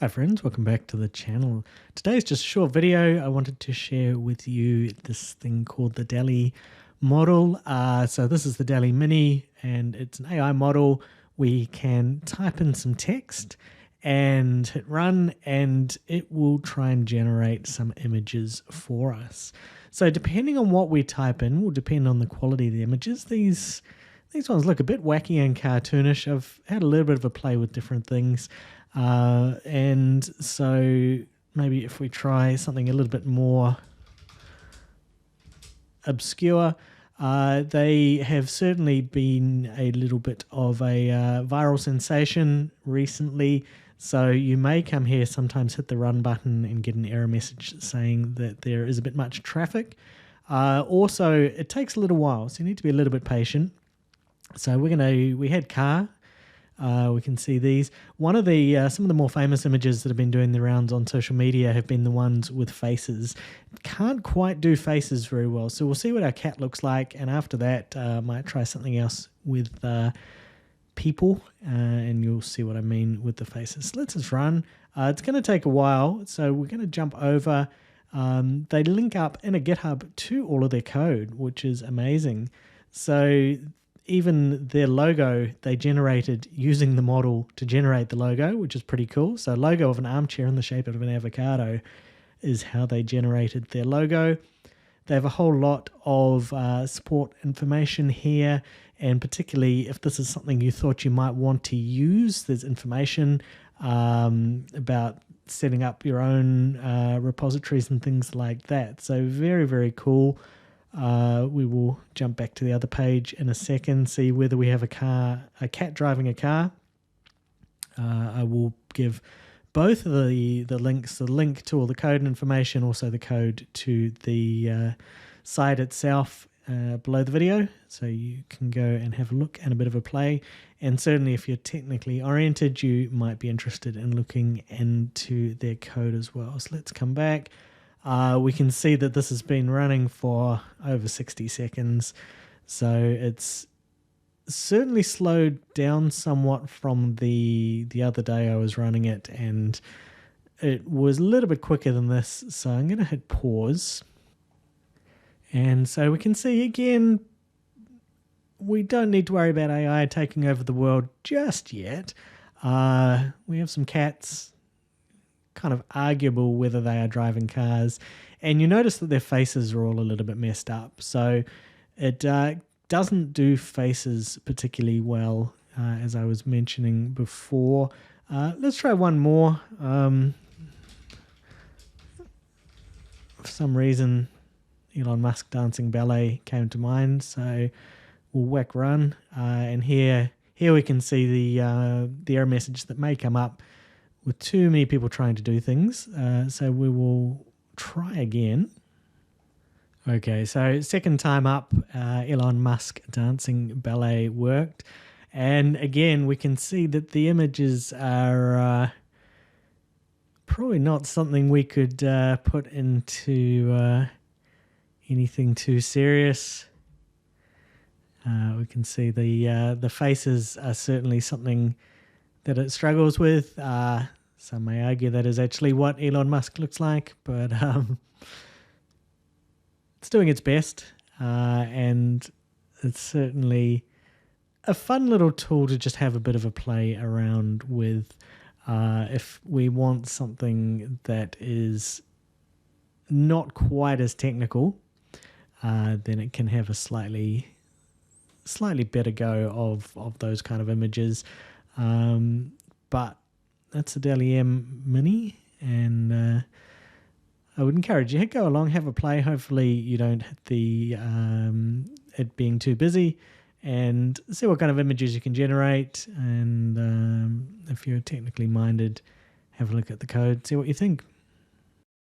Hi friends, welcome back to the channel. Today's just a short video. I wanted to share with you this thing called the DALL-E model. So this is the DALL-E Mini and it's an AI model. We can type in some text and hit run and it will try and generate some images for us. So depending on what we type in will depend on the quality of the images. These ones look a bit wacky and cartoonish. I've had a little bit of a play with different things. And so maybe if we try something a little bit more obscure, they have certainly been a little bit of a viral sensation recently. So you may come here, sometimes hit the run button and get an error message saying that there is a bit much traffic. Also, it takes a little while, so you need to be a little bit patient. So we had car. We can see these. One of the some of the more famous images that have been doing the rounds on social media have been the ones with faces. Can't quite do faces very well, so we'll see what our cat looks like, and after that, might try something else with people, and you'll see what I mean with the faces. Let's just run. It's going to take a while, so we're going to jump over. They link up in a GitHub to all of their code, which is amazing. So even their logo, they generated using the model to generate the logo, which is pretty cool. So logo of an armchair in the shape of an avocado is how they generated their logo. They have a whole lot of support information here, and particularly if this is something you thought you might want to use, there's information about setting up your own repositories and things like that. So very, very cool. We will jump back to the other page in a second, see whether we have a cat driving a car. I will give both of the links, the link to all the code information, also the code to the site itself below the video, so you can go and have a look and a bit of a play. And certainly if you're technically oriented, you might be interested in looking into their code as well. So let's come back. We can see that this has been running for over 60 seconds, so it's certainly slowed down somewhat from the other day I was running it, and it was a little bit quicker than this, so I'm going to hit pause. And so we can see again, we don't need to worry about AI taking over the world just yet. We have some cats, kind of arguable whether they are driving cars, and you notice that their faces are all a little bit messed up, so it doesn't do faces particularly well, as I was mentioning before. Let's try one more. For some reason Elon Musk dancing ballet came to mind, so we'll whack run, and here we can see the error message that may come up with too many people trying to do things. So we will try again. Okay, so second time up, Elon Musk dancing ballet worked. And again, we can see that the images are probably not something we could put into anything too serious. We can see the faces are certainly something that it struggles with. Some may argue that is actually what Elon Musk looks like, but it's doing its best, and it's certainly a fun little tool to just have a bit of a play around with. If we want something that is not quite as technical, then it can have a slightly better go of those kind of images. But that's the DALL-E Mini, and I would encourage you, go along, have a play. Hopefully you don't hit the it being too busy, and see what kind of images you can generate. And if you're technically minded, have a look at the code, see what you think.